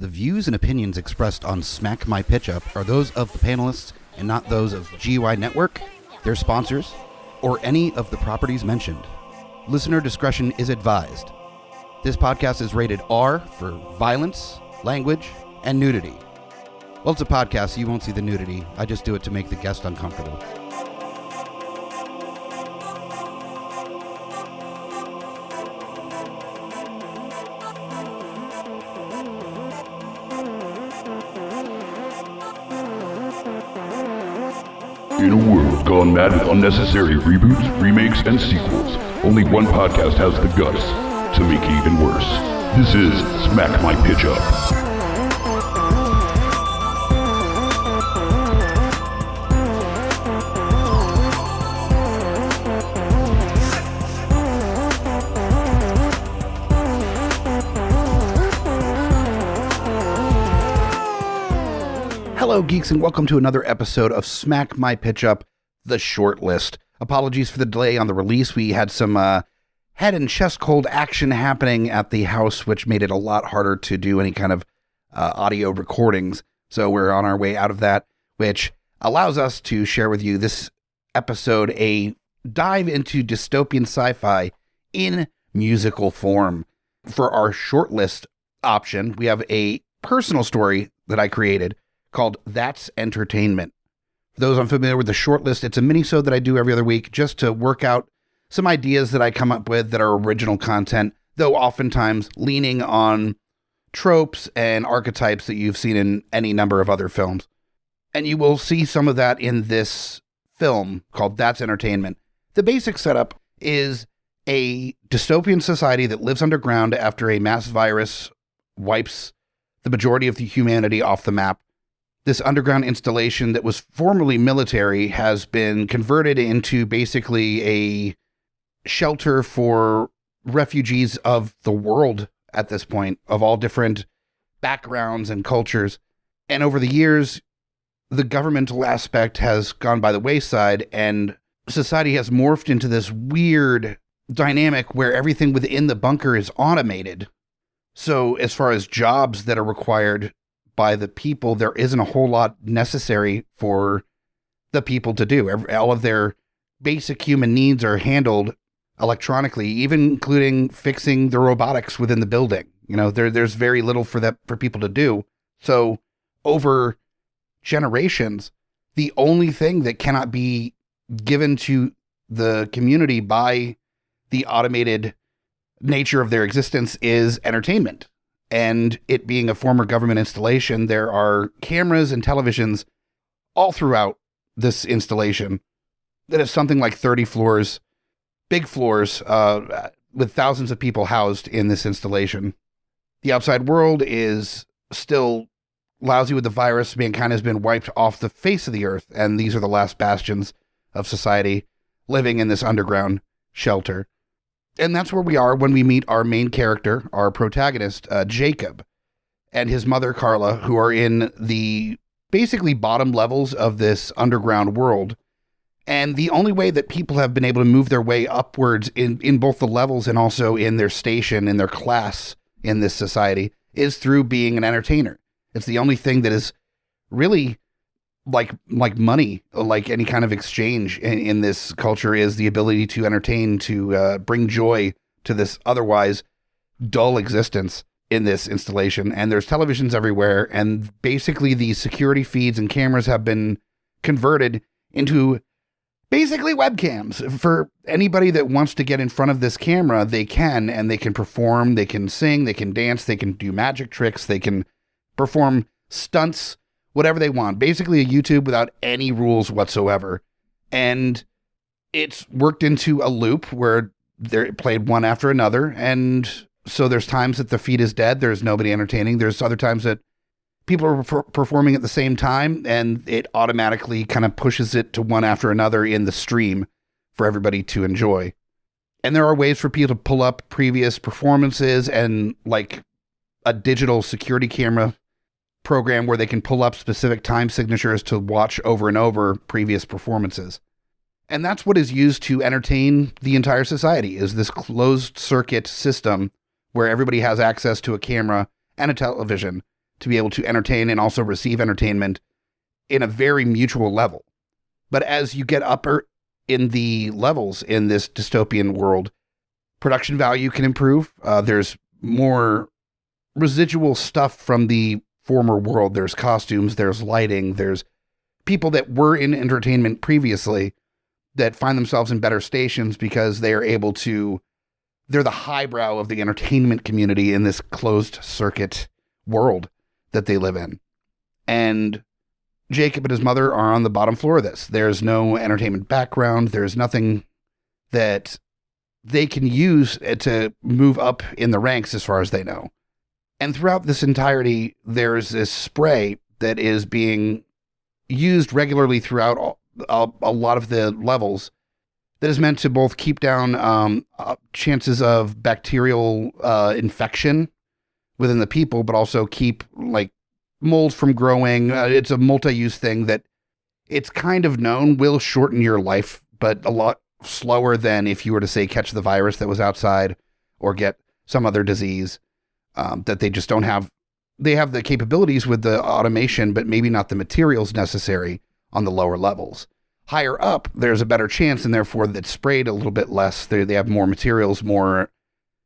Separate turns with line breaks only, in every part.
The views and opinions expressed on Smack My Pitch Up are those of the panelists and not those of GUI Network, their sponsors, or any of the properties mentioned. Listener discretion is advised. This podcast is rated R for violence, language, and nudity. Well, it's a podcast, so you won't see the nudity. I just do it to make the guest uncomfortable.
In a world gone mad with unnecessary reboots, remakes, and sequels, only one podcast has the guts to make it even worse. This is Smack My Pitch Up.
Hello, geeks, and welcome to another episode of Smack My Pitch Up, the short list. Apologies for the delay on the release. We had some head and chest cold action happening at the house, which made it a lot harder to do any kind of audio recordings. So we're on our way out of that, which allows us to share with you this episode, a dive into dystopian sci-fi in musical form. For our short list option, we have a personal story that I created called That's Entertainment. For those unfamiliar with the shortlist, it's a mini-sode that I do every other week just to work out some ideas that I come up with that are original content, though oftentimes leaning on tropes and archetypes that you've seen in any number of other films. And you will see some of that in this film called That's Entertainment. The basic setup is a dystopian society that lives underground after a mass virus wipes the majority of the humanity off the map. This underground installation that was formerly military has been converted into basically a shelter for refugees of the world at this point, of all different backgrounds and cultures. And over the years, the governmental aspect has gone by the wayside, and society has morphed into this weird dynamic where everything within the bunker is automated. So as far as jobs that are required by the people, there isn't a whole lot necessary for the people to do. All of their basic human needs are handled electronically, even including fixing the robotics within the building. You know, there's very little for people to do. So over generations, the only thing that cannot be given to the community by the automated nature of their existence is entertainment. And it being a former government installation, there are cameras and televisions all throughout this installation that is something like 30 floors, big floors, with thousands of people housed in this installation. The outside world is still lousy with the virus. Mankind has been wiped off the face of the earth, and these are the last bastions of society living in this underground shelter. And that's where we are when we meet our main character, our protagonist, Jacob, and his mother, Carla, who are in the basically bottom levels of this underground world. And the only way that people have been able to move their way upwards in both the levels and also in their station, in their class in this society, is through being an entertainer. It's the only thing that is really like money, like any kind of exchange in this culture, is the ability to entertain, to bring joy to this otherwise dull existence in this installation. And there's televisions everywhere, and basically the security feeds and cameras have been converted into basically webcams. For anybody that wants to get in front of this camera, they can, and they can perform, they can sing, they can dance, they can do magic tricks, they can perform stunts, whatever they want. Basically a YouTube without any rules whatsoever. And it's worked into a loop where they're played one after another. And so there's times that the feed is dead. There's nobody entertaining. There's other times that people are performing at the same time, and it automatically kind of pushes it to one after another in the stream for everybody to enjoy. And there are ways for people to pull up previous performances, and like a digital security camera program where they can pull up specific time signatures to watch over and over previous performances. And that's what is used to entertain the entire society, is this closed circuit system where everybody has access to a camera and a television to be able to entertain and also receive entertainment in a very mutual level. But as you get upper in the levels in this dystopian world, production value can improve. There's more residual stuff from the former world. There's costumes, there's lighting, there's people that were in entertainment previously that find themselves in better stations because they're the highbrow of the entertainment community in this closed circuit world that they live in. And Jacob and his mother are on the bottom floor of this. There's no entertainment background. There's nothing that they can use to move up in the ranks as far as they know. And throughout this entirety, there's this spray that is being used regularly throughout a lot of the levels that is meant to both keep down chances of bacterial infection within the people, but also keep like mold from growing. It's a multi-use thing that it's kind of known will shorten your life, but a lot slower than if you were to, say, catch the virus that was outside or get some other disease that they just don't have. They have the capabilities with the automation, but maybe not the materials necessary on the lower levels. Higher up, there's a better chance, and therefore it's sprayed a little bit less. They have more materials, more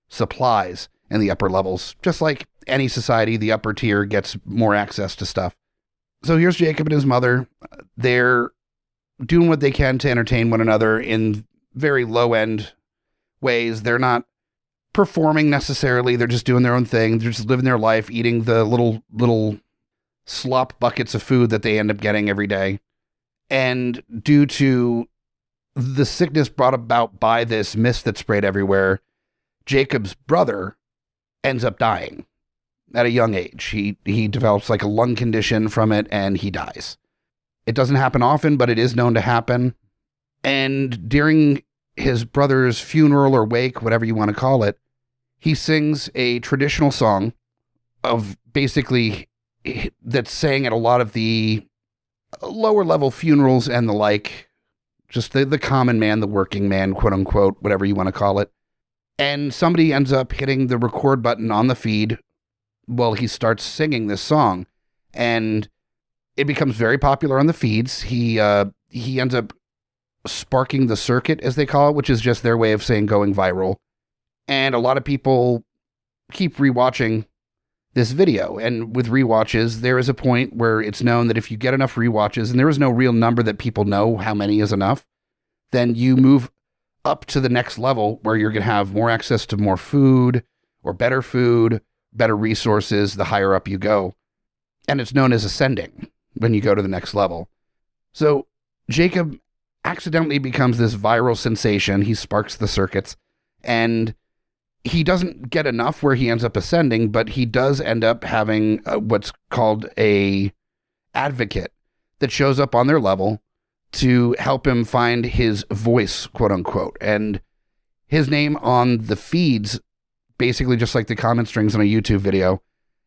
supplies in the upper levels. Just like any society, the upper tier gets more access to stuff. So here's Jacob and his mother. They're doing what they can to entertain one another in very low-end ways. They're not performing necessarily. They're just doing their own thing. They're just living their life, eating the little slop buckets of food that they end up getting every day. And due to the sickness brought about by this mist that sprayed everywhere, Jacob's brother ends up dying at a young age. He develops like a lung condition from it, and he dies. It doesn't happen often, but it is known to happen. And during his brother's funeral or wake, whatever you want to call it, he sings a traditional song of basically that's sang at a lot of the lower level funerals and the like, just the common man, the working man, quote unquote, whatever you want to call it. And somebody ends up hitting the record button on the feed while he starts singing this song. And it becomes very popular on the feeds. He ends up sparking the circuit, as they call it, which is just their way of saying going viral. And a lot of people keep rewatching this video. And with rewatches, there is a point where it's known that if you get enough rewatches, and there is no real number that people know how many is enough, then you move up to the next level where you're going to have more access to more food, better resources, the higher up you go. And it's known as ascending when you go to the next level. So Jacob accidentally becomes this viral sensation. He sparks the circuits, and he doesn't get enough where he ends up ascending, but he does end up having what's called a advocate that shows up on their level to help him find his voice, quote unquote. And his name on the feeds, basically just like the comment strings on a YouTube video,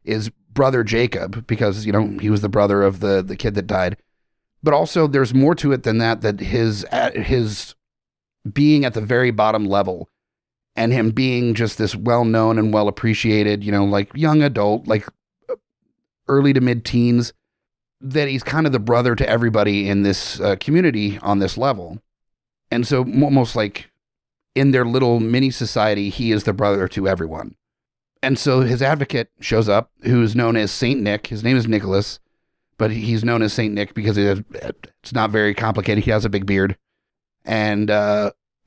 is Brother Jacob, because, you know, he was the brother of the kid that died. But also there's more to it than that his being at the very bottom level and him being just this well-known and well-appreciated, you know, like young adult, like early to mid-teens, that he's kind of the brother to everybody in this community on this level. And so almost like in their little mini society, he is the brother to everyone. And so his advocate shows up, who's known as Saint Nick. His name is Nicholas, but he's known as Saint Nick because it's not very complicated. He has a big beard. And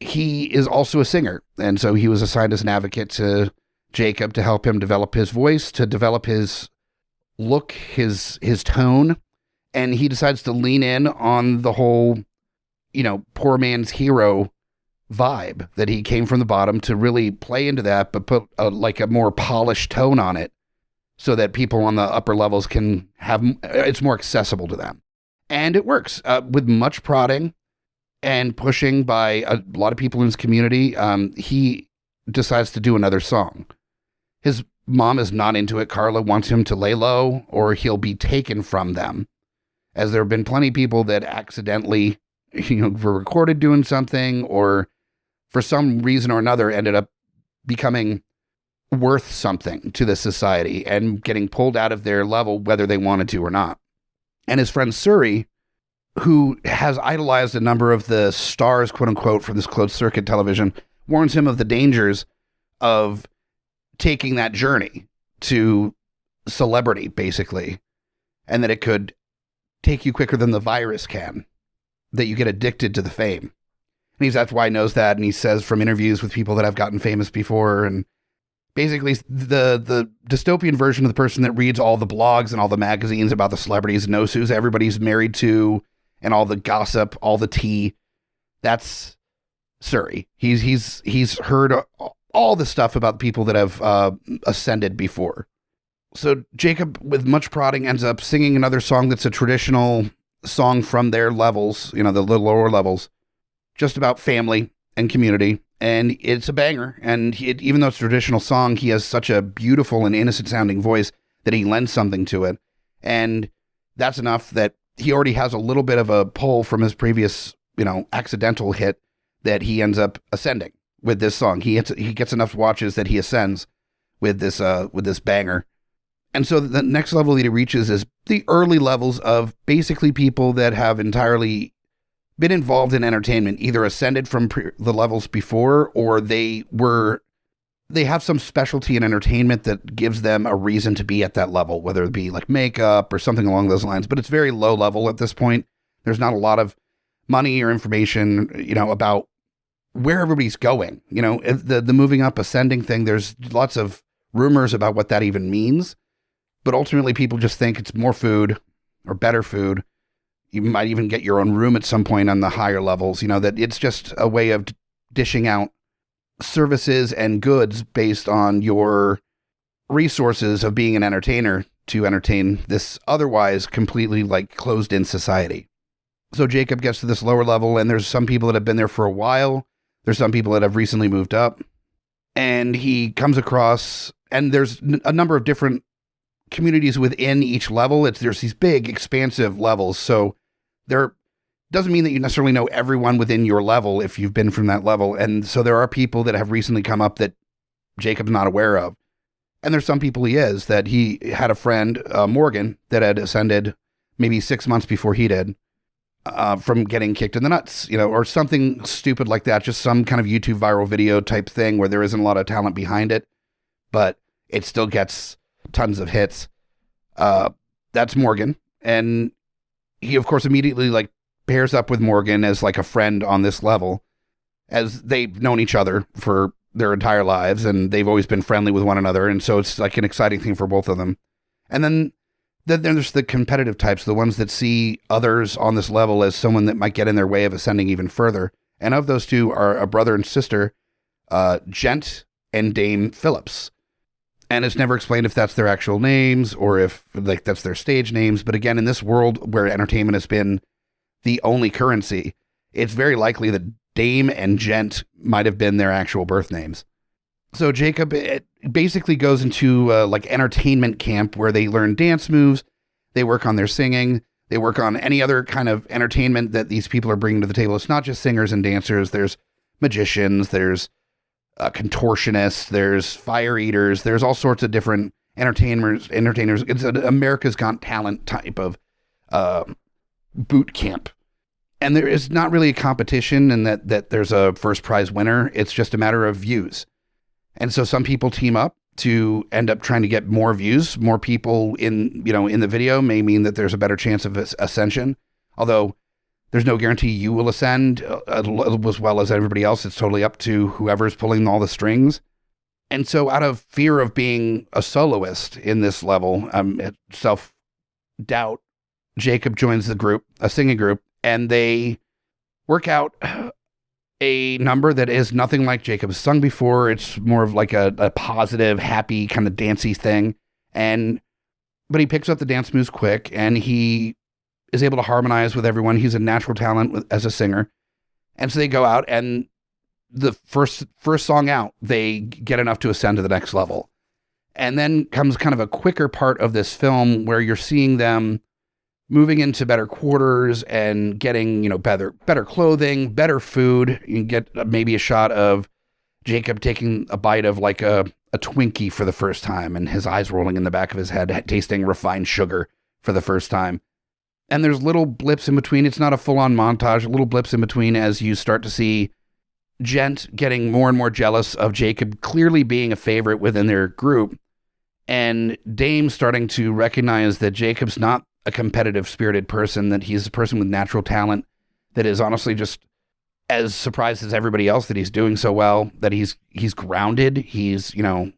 he is also a singer. And so he was assigned as an advocate to Jacob to help him develop his voice, to develop his look, his tone. And he decides to lean in on the whole, you know, poor man's hero vibe, that he came from the bottom, to really play into that, but put a more polished tone on it so that people on the upper levels can have, it's more accessible to them. And it works with much prodding and pushing by a lot of people in his community. He decides to do another song. His mom is not into it. Carla wants him to lay low or he'll be taken from them, as there have been plenty of people that accidentally, you know, were recorded doing something or for some reason or another ended up becoming worth something to the society and getting pulled out of their level whether they wanted to or not. And his friend Suri, who has idolized a number of the stars, quote unquote, from this closed circuit television, warns him of the dangers of taking that journey to celebrity, basically, and that it could take you quicker than the virus can, that you get addicted to the fame. And that's why he knows that, and he says from interviews with people that have gotten famous before, and basically the dystopian version of the person that reads all the blogs and all the magazines about the celebrities, knows who everybody's married to, and all the gossip, all the tea, that's Suri. He's heard all the stuff about people that have ascended before. So Jacob, with much prodding, ends up singing another song that's a traditional song from their levels, the little lower levels, just about family and community. And it's a banger. And even though it's a traditional song, he has such a beautiful and innocent sounding voice that he lends something to it. And that's enough that he already has a little bit of a pull from his previous, accidental hit, that he ends up ascending with this song. He gets enough watches that he ascends with this banger. And so the next level that he reaches is the early levels of basically people that have entirely been involved in entertainment, either ascended from the levels before, or they have some specialty in entertainment that gives them a reason to be at that level, whether it be like makeup or something along those lines. But it's very low level at this point. There's not a lot of money or information, about where everybody's going. The moving up, ascending thing, there's lots of rumors about what that even means. But ultimately, people just think it's more food or better food. You might even get your own room at some point on the higher levels, that it's just a way of dishing out services and goods based on your resources of being an entertainer to entertain this otherwise completely closed in society. So Jacob gets to this lower level, and there's some people that have been there for a while. There's some people that have recently moved up, and he comes across, and there's a number of different communities within each level. There's these big, expansive levels. So there doesn't mean that you necessarily know everyone within your level if you've been from that level. And so there are people that have recently come up that Jacob's not aware of. And there's some people that he had a friend, Morgan, that had ascended maybe 6 months before he did, from getting kicked in the nuts, or something stupid like that. Just some kind of YouTube viral video type thing where there isn't a lot of talent behind it, but it still gets tons of hits. That's Morgan. And he, of course, immediately pairs up with Morgan as a friend on this level, as they've known each other for their entire lives and they've always been friendly with one another. And so it's an exciting thing for both of them. And then there's the competitive types, the ones that see others on this level as someone that might get in their way of ascending even further. And of those two are a brother and sister, Gent and Dame Phillips. And it's never explained if that's their actual names or if that's their stage names. But again, in this world where entertainment has been the only currency, it's very likely that Dame and Gent might have been their actual birth names. So Jacob basically goes into entertainment camp where they learn dance moves, they work on their singing, they work on any other kind of entertainment that these people are bringing to the table. It's not just singers and dancers. There's magicians, there's contortionists, there's fire eaters, there's all sorts of different entertainers. It's an America's Got Talent type of boot camp. And there is not really a competition in that there's a first prize winner. It's just a matter of views. And so some people team up to end up trying to get more views. More people in the video may mean that there's a better chance of ascension. Although there's no guarantee you will ascend as well as everybody else. It's totally up to whoever's pulling all the strings. And so out of fear of being a soloist in this level, self-doubt, Jacob joins the group, a singing group, and they work out a number that is nothing like Jacob's sung before. It's more of a positive, happy, kind of dancey thing. But he picks up the dance moves quick, and he is able to harmonize with everyone. He's a natural talent as a singer. And so they go out, and the first song out, they get enough to ascend to the next level. And then comes kind of a quicker part of this film where you're seeing them moving into better quarters and getting, better clothing, better food. You can get maybe a shot of Jacob taking a bite of a a Twinkie for the first time, and his eyes rolling in the back of his head, tasting refined sugar for the first time. And there's little blips in between. It's not a full-on montage, little blips in between as you start to see Gent getting more and more jealous of Jacob clearly being a favorite within their group, and Dame starting to recognize that Jacob's not a competitive spirited person, that he's a person with natural talent, that is honestly just as surprised as everybody else that he's doing so well, that he's grounded, he's, he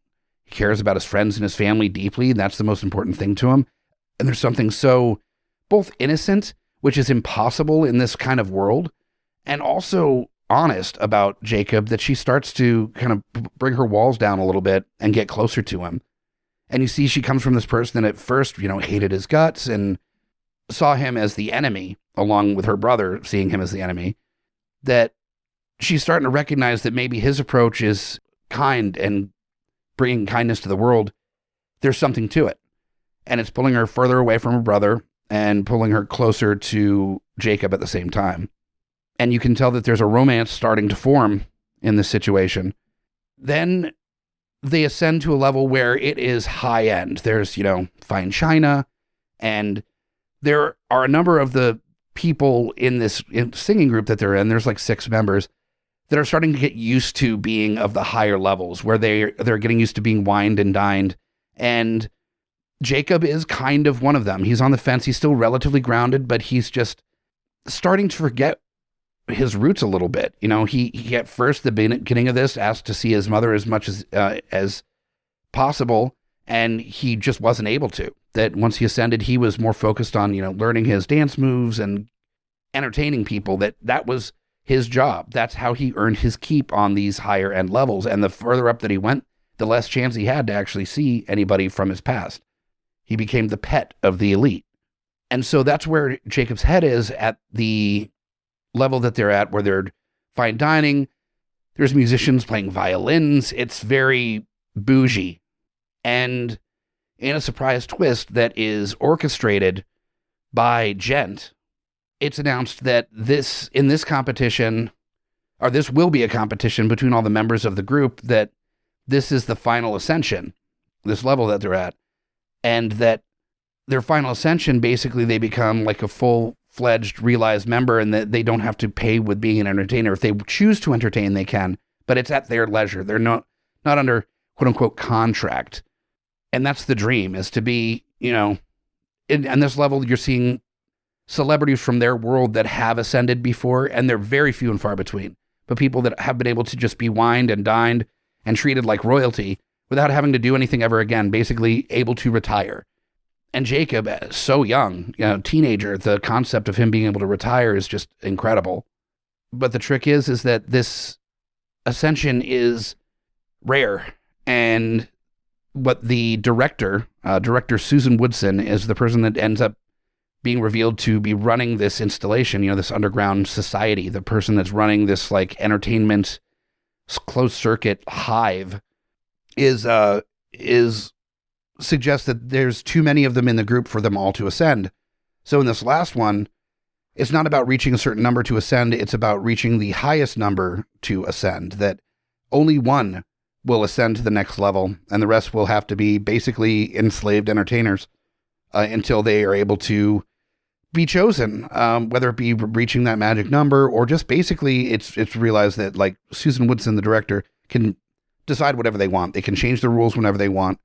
cares about his friends and his family deeply. That's the most important thing to him. And there's something so both innocent, which is impossible in this kind of world, and also honest about Jacob, that she starts to kind of bring her walls down a little bit and get closer to him. And you see she comes from this person that at first, hated his guts and saw him as the enemy, along with her brother seeing him as the enemy, that she's starting to recognize that maybe his approach is kind and bringing kindness to the world. There's something to it. And it's pulling her further away from her brother and pulling her closer to Jacob at the same time. And you can tell that there's a romance starting to form in this situation. Then they ascend to a level where it is high end. There's, fine china, and there are a number of the people in this singing group that they're in. There's like 6 members that are starting to get used to being of the higher levels, where they're getting used to being wined and dined. And Jacob is kind of one of them. He's on the fence. He's still relatively grounded, but he's just starting to forget his roots a little bit. He at first, the beginning of this, asked to see his mother as much as possible, and he just wasn't able to. That once he ascended, he was more focused on, learning his dance moves and entertaining people. That was his job. That's how he earned his keep on these higher end levels. And the further up that he went, the less chance he had to actually see anybody from his past. He became the pet of the elite. And so that's where Jacob's head is at the level that they're at, where they're fine dining. There's musicians playing violins. It's very bougie. And in a surprise twist that is orchestrated by Gent, it's announced that this will be a competition between all the members of the group, that this is the final ascension, this level that they're at, and that their final ascension, basically they become like a full-fledged realized member, and that they don't have to pay with being an entertainer. If they choose to entertain, they can, but it's at their leisure. They're not under quote-unquote contract. And that's the dream, is to be, in this level, you're seeing celebrities from their world that have ascended before, and they're very few and far between, but people that have been able to just be wined and dined and treated like royalty without having to do anything ever again, basically able to retire. And Jacob, so young, teenager, the concept of him being able to retire is just incredible. But the trick is that this ascension is rare, and what the director Susan Woodson, is the person that ends up being revealed to be running this installation, this underground society, the person that's running this like entertainment closed circuit hive, is suggests that there's too many of them in the group for them all to ascend. So in this last one, it's not about reaching a certain number to ascend, it's about reaching the highest number to ascend, that only one will ascend to the next level, and the rest will have to be basically enslaved entertainers until they are able to be chosen, whether it be reaching that magic number, or just basically it's realized that, like, Susan Woodson, the director, can decide whatever they want. They can change the rules whenever they want.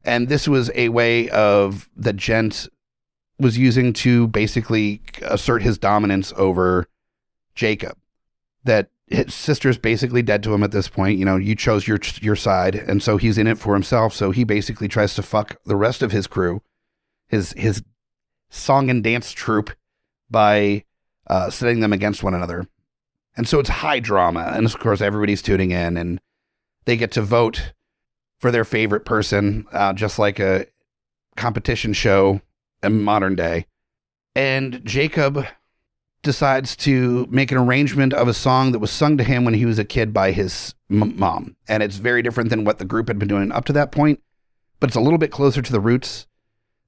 And this was a way of that Gent was using to basically assert his dominance over Jacob, that his sister's basically dead to him at this point. You chose your side, and so he's in it for himself. So he basically tries to fuck the rest of his crew, his song and dance troupe, by setting them against one another. And so it's high drama, and of course everybody's tuning in, and they get to vote for their favorite person, just like a competition show in modern day. And Jacob decides to make an arrangement of a song that was sung to him when he was a kid by his mom. And it's very different than what the group had been doing up to that point, but it's a little bit closer to the roots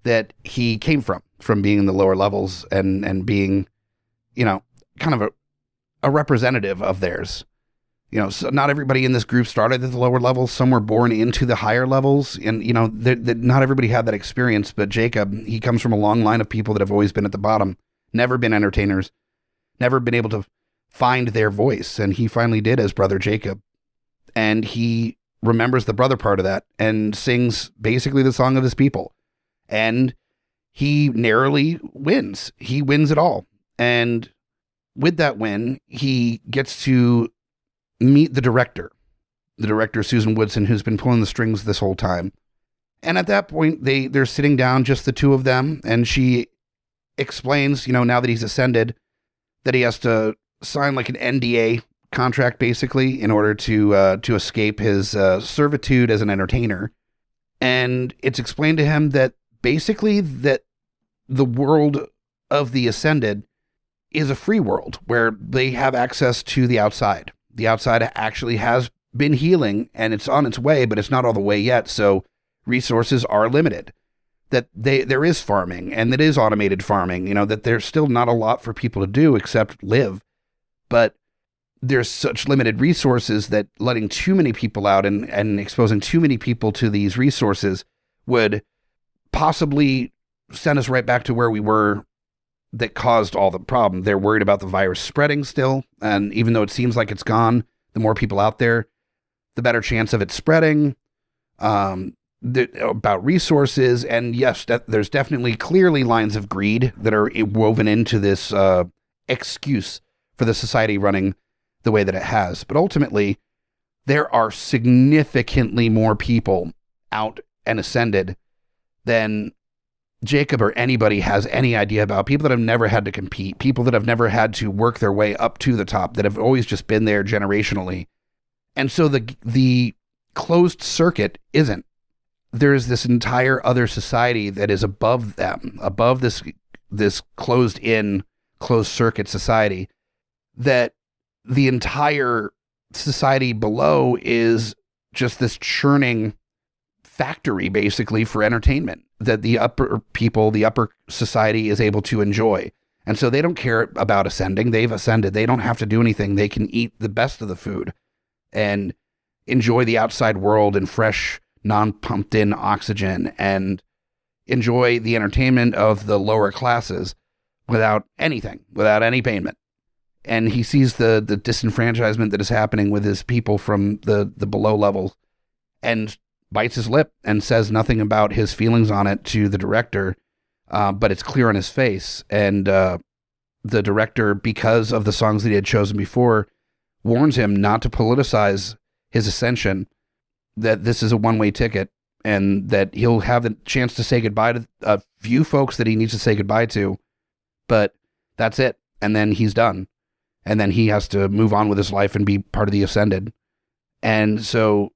that he came from being in the lower levels and being, kind of a representative of theirs. So not everybody in this group started at the lower levels. Some were born into the higher levels. And, not everybody had that experience. But Jacob, he comes from a long line of people that have always been at the bottom, never been entertainers, never been able to find their voice. And he finally did as Brother Jacob. And he remembers the brother part of that and sings basically the song of his people. And he narrowly wins. He wins it all. And with that win, he gets to meet the director, Susan Woodson, who's been pulling the strings this whole time. And at that point, they're sitting down, just the two of them, and she explains, now that he's ascended, that he has to sign like an NDA contract, basically, in order to escape his servitude as an entertainer. And it's explained to him that basically that the world of the ascended is a free world where they have access to the outside. The outside actually has been healing and it's on its way, but it's not all the way yet. So resources are limited, that there is farming and that is automated farming, that there's still not a lot for people to do except live, but there's such limited resources that letting too many people out and exposing too many people to these resources would possibly send us right back to where we were, that caused all the problem. They're worried about the virus spreading still. And even though it seems like it's gone, the more people out there, the better chance of it spreading, about resources. And yes, there's definitely clearly lines of greed that are woven into this excuse for the society running the way that it has. But ultimately, there are significantly more people out and ascended than Jacob or anybody has any idea about. People that have never had to compete, people that have never had to work their way up to the top, that have always just been there generationally. And so the closed circuit isn't. There's this entire other society that is above them, above this closed circuit society, that the entire society below is just this churning factory basically for entertainment that the upper people, the upper society is able to enjoy. And so they don't care about ascending. They've ascended. They don't have to do anything. They can eat the best of the food and enjoy the outside world and fresh, non-pumped in oxygen and enjoy the entertainment of the lower classes without anything, without any payment. And he sees the disenfranchisement that is happening with his people from the below levels and bites his lip and says nothing about his feelings on it to the director, but it's clear on his face. And the director, because of the songs that he had chosen before, warns him not to politicize his ascension, that this is a one-way ticket, and that he'll have the chance to say goodbye to a few folks that he needs to say goodbye to, but that's it. And then he's done. And then he has to move on with his life and be part of the ascended. And so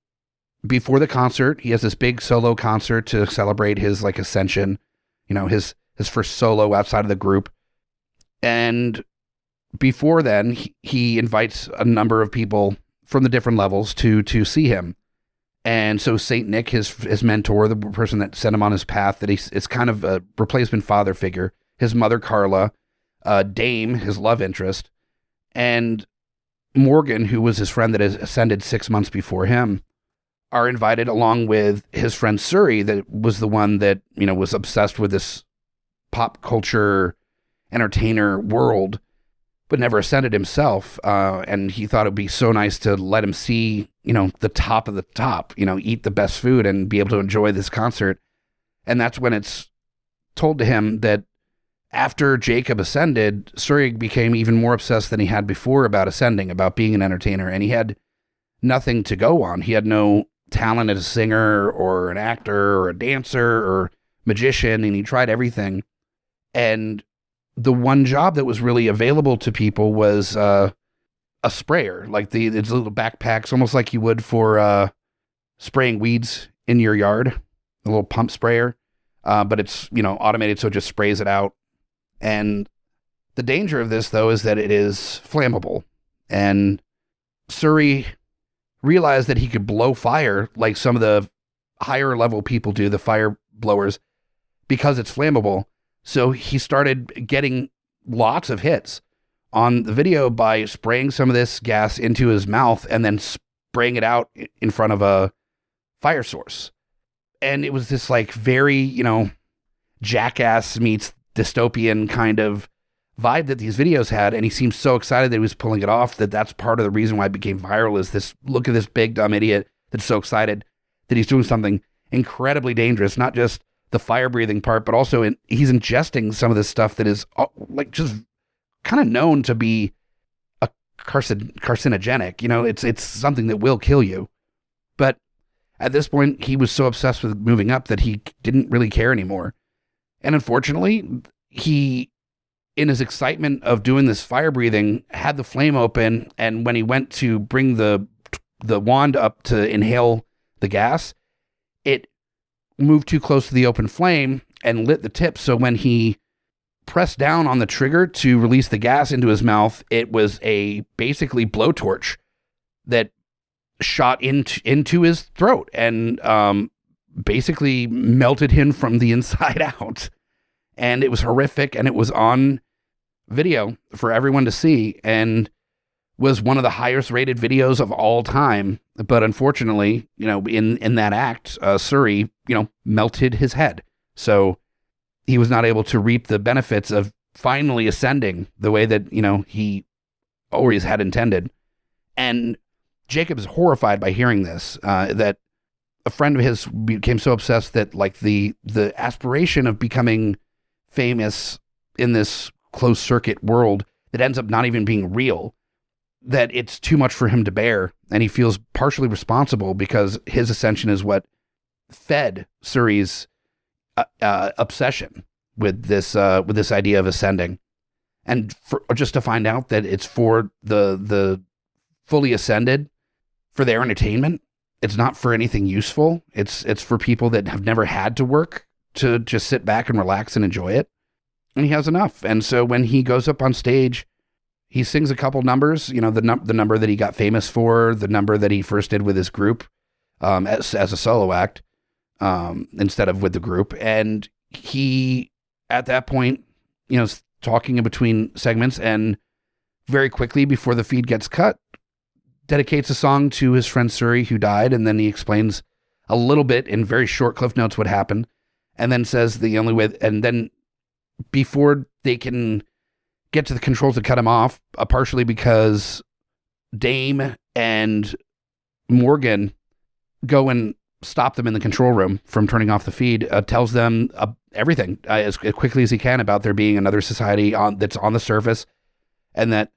before the concert, he has this big solo concert to celebrate his ascension, his first solo outside of the group. And before then, he invites a number of people from the different levels to see him. And so Saint Nick, his mentor, the person that sent him on his path, that it's kind of a replacement father figure, his mother Carla, Dame, his love interest, and Morgan, who was his friend that has ascended 6 months before him, are invited along with his friend Suri, that was the one that, was obsessed with this pop culture entertainer world, but never ascended himself. And he thought it'd be so nice to let him see, the top of the top, eat the best food and be able to enjoy this concert. And that's when it's told to him that after Jacob ascended, Suri became even more obsessed than he had before about ascending, about being an entertainer. And he had nothing to go on. He had no talent as a singer or an actor or a dancer or magician, and he tried everything. And the one job that was really available to people was a sprayer, like it's little backpacks, almost like you would for spraying weeds in your yard, a little pump sprayer, but it's automated, so it just sprays it out. And the danger of this, though, is that it is flammable. And Suri realized that he could blow fire like some of the higher level people do, the fire blowers, because it's flammable. So he started getting lots of hits on the video by spraying some of this gas into his mouth and then spraying it out in front of a fire source. And it was this like very, Jackass meets dystopian kind of vibe that these videos had. And he seemed so excited that he was pulling it off, that's part of the reason why it became viral, is this look at this big dumb idiot that's so excited that he's doing something incredibly dangerous, not just the fire breathing part, but also he's ingesting some of this stuff that is like just kind of known to be a carcinogenic. It's something that will kill you. But at this point, he was so obsessed with moving up that he didn't really care anymore. And unfortunately, he, in his excitement of doing this fire breathing, had the flame open. And when he went to bring the wand up to inhale the gas, it moved too close to the open flame and lit the tip. So when he pressed down on the trigger to release the gas into his mouth, it was a basically blowtorch that shot into his throat and basically melted him from the inside out. And it was horrific, and it was on video for everyone to see, and was one of the highest rated videos of all time. But unfortunately, in that act, Suri, melted his head. So he was not able to reap the benefits of finally ascending the way that, he always had intended. And Jacob is horrified by hearing this, that a friend of his became so obsessed that like the aspiration of becoming famous in this closed circuit world that ends up not even being real, that it's too much for him to bear. And he feels partially responsible because his ascension is what fed Suri's obsession with this idea of ascending. And just to find out that it's for the fully ascended, for their entertainment. It's not for anything useful. It's for people that have never had to work to just sit back and relax and enjoy it. And he has enough. And so when he goes up on stage, he sings a couple numbers, the number that he got famous for, the number that he first did with his group, as a solo act, instead of with the group. And he, at that point, is talking in between segments, and very quickly before the feed gets cut, dedicates a song to his friend Suri, who died, and then he explains a little bit in very short cliff notes what happened, and then says the only way, and then before they can get to the controls to cut him off, partially because Dame and Morgan go and stop them in the control room from turning off the feed, tells them everything as quickly as he can about there being another society that's on the surface, and that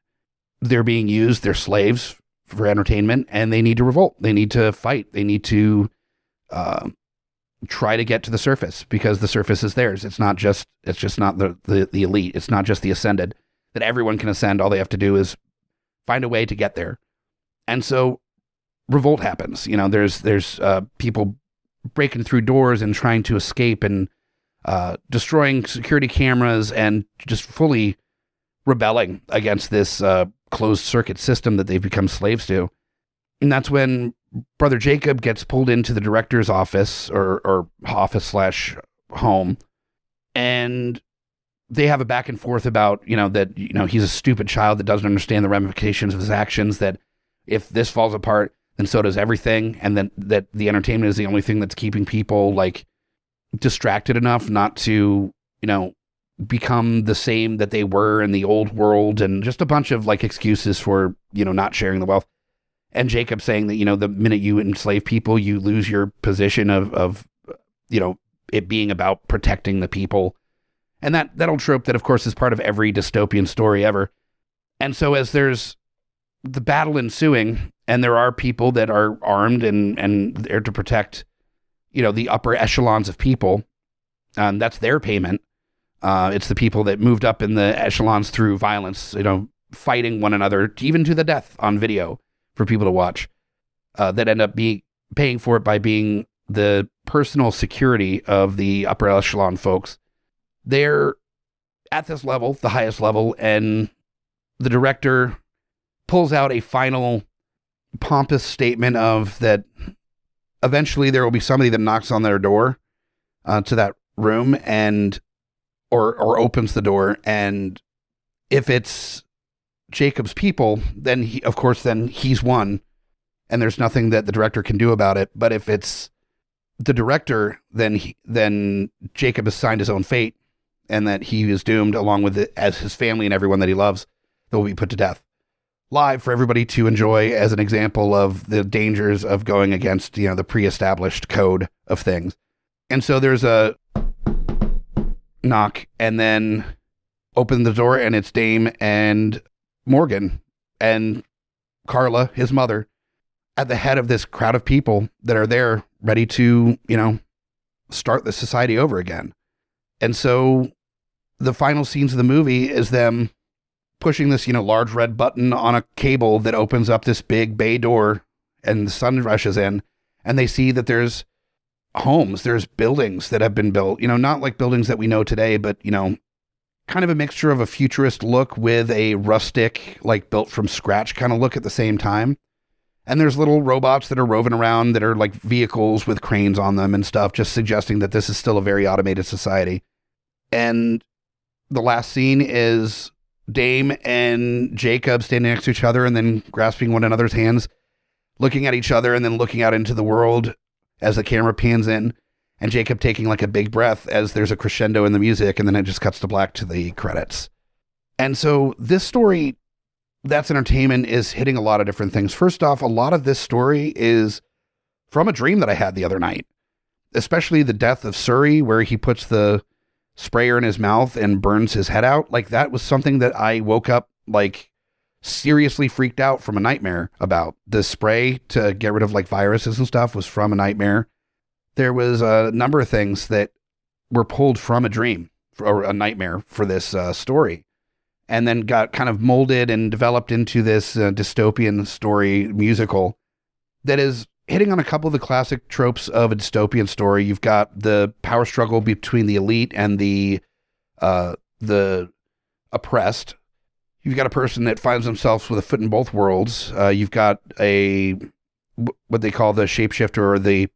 they're being used, they're slaves for entertainment, and they need to revolt. They need to fight. They need to try to get to the surface, because the surface is theirs. It's just not the elite. It's not just the ascended, that everyone can ascend. All they have to do is find a way to get there. And so revolt happens. There's people breaking through doors and trying to escape, and destroying security cameras, and just fully rebelling against this closed circuit system that they've become slaves to. And that's when Brother Jacob gets pulled into the director's office, or office/home, and they have a back and forth about, that, he's a stupid child that doesn't understand the ramifications of his actions, that if this falls apart, then so does everything, and then that the entertainment is the only thing that's keeping people like distracted enough not to, become the same that they were in the old world, and just a bunch of like excuses for, not sharing the wealth. And Jacob saying that, the minute you enslave people, you lose your position of it being about protecting the people. And that old trope that, of course, is part of every dystopian story ever. And so as there's the battle ensuing, and there are people that are armed and there to protect, the upper echelons of people, that's their payment. It's the people that moved up in the echelons through violence, fighting one another, even to the death on video for people to watch, that end up paying for it by being the personal security of the upper echelon folks. They're at this level, the highest level, and the director pulls out a final pompous statement of that eventually there will be somebody that knocks on their door to that room, and or opens the door, and if it's Jacob's people, then he's one, and there's nothing that the director can do about it. But if it's the director, then Jacob has signed his own fate, and that he is doomed along with it, as his family and everyone that he loves that will be put to death. Live for everybody to enjoy as an example of the dangers of going against, the pre-established code of things. And so there's a knock, and then open the door, and it's Dame and Morgan and Carla, his mother, at the head of this crowd of people that are there ready to, start the society over again. And so the final scenes of the movie is them pushing this, large red button on a cable that opens up this big bay door, and the sun rushes in, and they see that there's homes, there's buildings that have been built, not like buildings that we know today, but, kind of a mixture of a futurist look with a rustic, like built from scratch kind of look at the same time. And there's little robots that are roving around that are like vehicles with cranes on them and stuff, just suggesting that this is still a very automated society. And the last scene is Dame and Jacob standing next to each other and then grasping one another's hands, looking at each other and then looking out into the world as the camera pans in, and Jacob taking like a big breath as there's a crescendo in the music, and then it just cuts to black to the credits. And so this story, That's Entertainment, is hitting a lot of different things. First off, a lot of this story is from a dream that I had the other night, especially the death of Surrey, where he puts the sprayer in his mouth and burns his head out. Like, that was something that I woke up like seriously freaked out from a nightmare about. The spray to get rid of like viruses and stuff was from a nightmare. There was a number of things that were pulled from a dream or a nightmare for this story, and then got kind of molded and developed into this dystopian story musical that is hitting on a couple of the classic tropes of a dystopian story. You've got the power struggle between the elite and the oppressed. You've got a person that finds themselves with a foot in both worlds. You've got what they call the shapeshifter, or the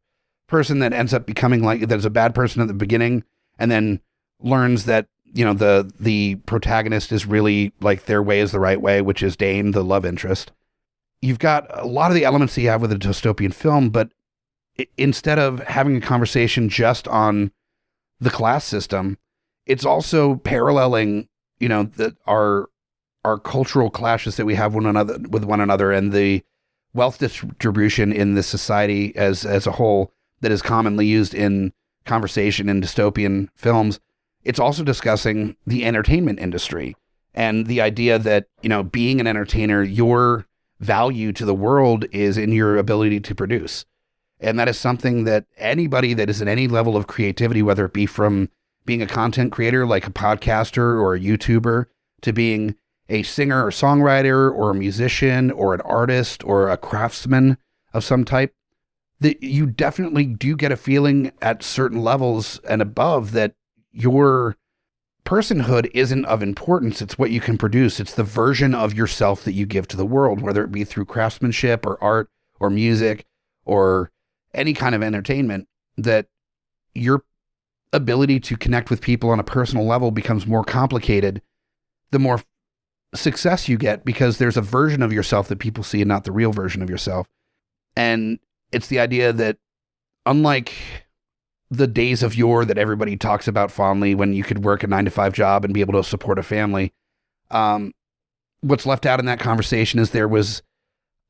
person that ends up becoming like, that's a bad person at the beginning and then learns that, the protagonist is really like their way is the right way, which is Dame, the love interest. You've got a lot of the elements that you have with a dystopian film, but instead of having a conversation just on the class system, it's also paralleling, our cultural clashes that we have with one another, and the wealth distribution in this society as a whole that is commonly used in conversation in dystopian films. It's also discussing the entertainment industry and the idea that, being an entertainer, your value to the world is in your ability to produce. And that is something that anybody that is at any level of creativity, whether it be from being a content creator, like a podcaster or a YouTuber, to being a singer or songwriter or a musician or an artist or a craftsman of some type, that you definitely do get a feeling at certain levels and above that your personhood isn't of importance. It's what you can produce. It's the version of yourself that you give to the world, whether it be through craftsmanship or art or music or any kind of entertainment, that your ability to connect with people on a personal level becomes more complicated the more success you get, because there's a version of yourself that people see and not the real version of yourself. And it's the idea that, unlike the days of yore that everybody talks about fondly, when you could work a 9-to-5 job and be able to support a family, what's left out in that conversation is there was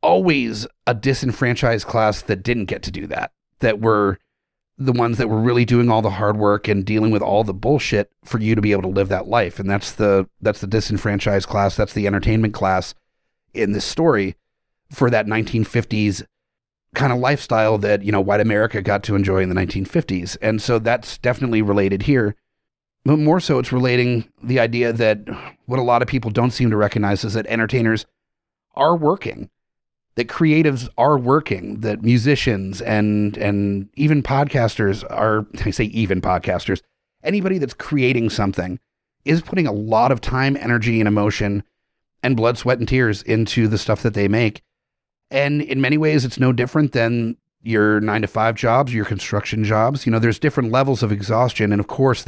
always a disenfranchised class that didn't get to do that, that were the ones that were really doing all the hard work and dealing with all the bullshit for you to be able to live that life. And that's the disenfranchised class. That's the entertainment class in this story for that 1950s kind of lifestyle that, white America got to enjoy in the 1950s. And so that's definitely related here. But more so, it's relating the idea that what a lot of people don't seem to recognize is that entertainers are working, that creatives are working, that musicians and even podcasters are, I say even podcasters, anybody that's creating something is putting a lot of time, energy, and emotion and blood, sweat, and tears into the stuff that they make. And in many ways, it's no different than your 9-to-5 jobs, your construction jobs. There's different levels of exhaustion. And of course,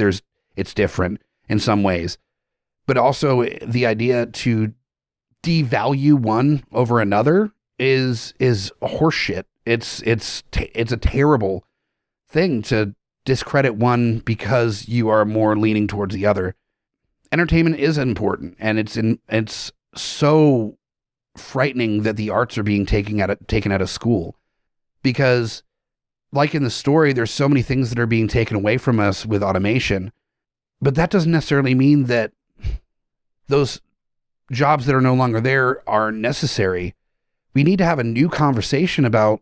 it's different in some ways. But also the idea to devalue one over another is horseshit. It's a terrible thing to discredit one because you are more leaning towards the other. Entertainment is important, and it's so frightening that the arts are being taken out of school, because like in the story, there's so many things that are being taken away from us with automation, but that doesn't necessarily mean that those jobs that are no longer there are necessary. We need to have a new conversation about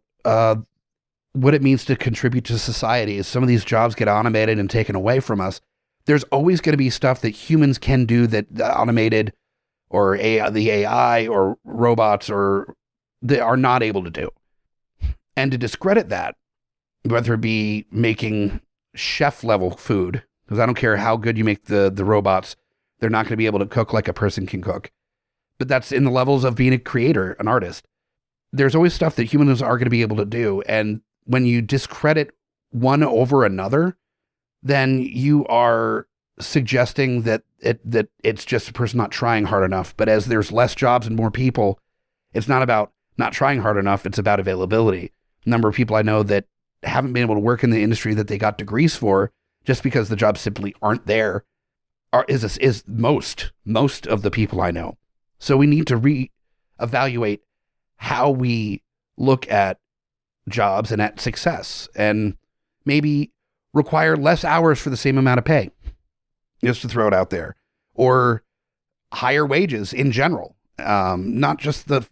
what it means to contribute to society. As some of these jobs get automated and taken away from us, there's always going to be stuff that humans can do that the automated or the AI or robots or they are not able to do. And to discredit that, whether it be making chef level food, because I don't care how good you make the robots, they're not going to be able to cook like a person can cook. But that's in the levels of being a creator, an artist. There's always stuff that humans are going to be able to do. And when you discredit one over another, then you are suggesting that it's just a person not trying hard enough. But as there's less jobs and more people, it's not about not trying hard enough. It's about availability. The number of people I know that haven't been able to work in the industry that they got degrees for just because the jobs simply aren't there is most of the people I know. So we need to reevaluate how we look at jobs and at success, and maybe require less hours for the same amount of pay, just to throw it out there, or higher wages in general. Not just the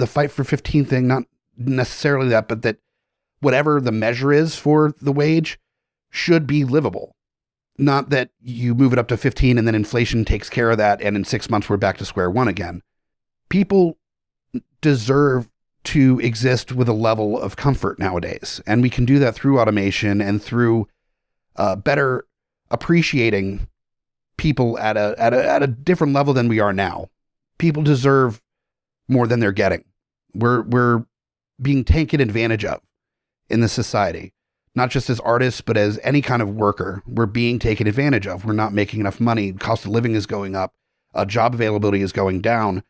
fight for 15 thing, not necessarily that, but that whatever the measure is for the wage should be livable. Not that you move it up to 15 and then inflation takes care of that, and in 6 months we're back to square one again. People deserve to exist with a level of comfort nowadays, and we can do that through automation and through better appreciating people at a different level than we are now. People deserve more than they're getting. We're being taken advantage of in this society, not just as artists, but as any kind of worker. We're being taken advantage of. We're not making enough money. Cost of living is going up. Job availability is going down.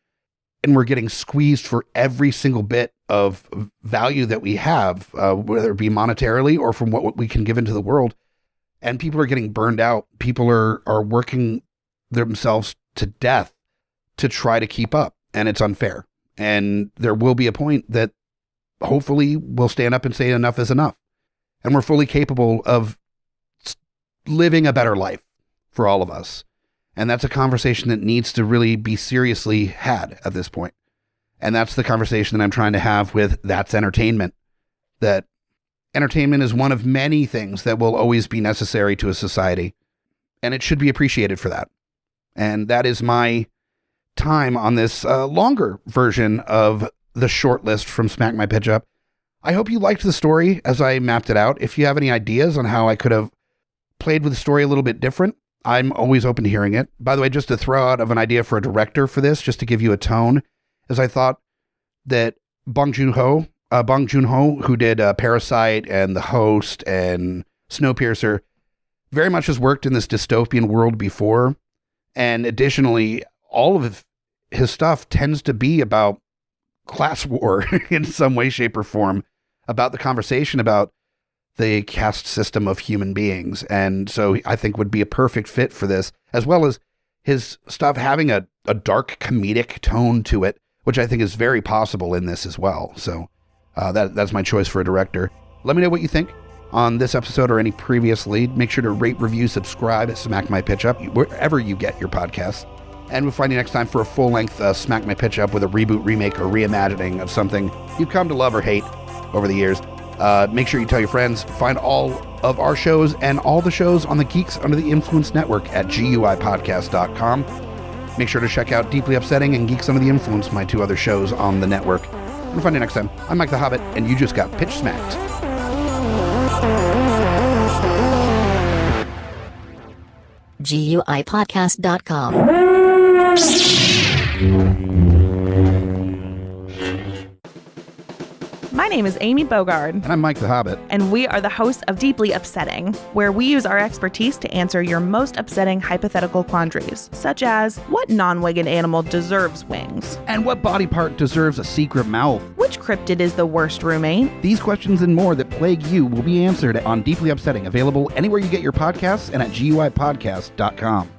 And we're getting squeezed for every single bit of value that we have, whether it be monetarily or from what we can give into the world. And people are getting burned out. People are working themselves to death to try to keep up. And it's unfair. And there will be a point that hopefully we'll stand up and say enough is enough. And we're fully capable of living a better life for all of us. And that's a conversation that needs to really be seriously had at this point. And that's the conversation that I'm trying to have with That's Entertainment. That entertainment is one of many things that will always be necessary to a society. And it should be appreciated for that. And that is my time on this longer version of the short list from Smack My Pitch Up. I hope you liked the story as I mapped it out. If you have any ideas on how I could have played with the story a little bit different, I'm always open to hearing it. By the way, just to throw out of an idea for a director for this, just to give you a tone, is I thought that Bong Joon-ho, who did Parasite and The Host and Snowpiercer, very much has worked in this dystopian world before. And additionally, all of his stuff tends to be about class war in some way, shape, or form, about the conversation about the caste system of human beings. And so I think would be a perfect fit for this, as well as his stuff having a dark comedic tone to it, which I think is very possible in this as well. So that's my choice for a director. Let me know what you think on this episode or any previously. Make sure to rate, review, subscribe at Smack My Pitch Up, wherever you get your podcasts. And we'll find you next time for a full-length Smack My Pitch Up with a reboot, remake, or reimagining of something you've come to love or hate over the years. Make sure you tell your friends. Find all of our shows and all the shows on the Geeks Under the Influence Network at GUIPodcast.com. Make sure to check out Deeply Upsetting and Geeks Under the Influence, my two other shows on the network. We'll find you next time. I'm Mike the Hobbit, and you just got pitch smacked.
GUIPodcast.com.
My name is Amy Bogard.
And I'm Mike the Hobbit.
And we are the hosts of Deeply Upsetting, where we use our expertise to answer your most upsetting hypothetical quandaries, such as, what non-winged animal deserves wings?
And what body part deserves a secret mouth?
Which cryptid is the worst roommate?
These questions and more that plague you will be answered on Deeply Upsetting, available anywhere you get your podcasts and at GUIPodcast.com.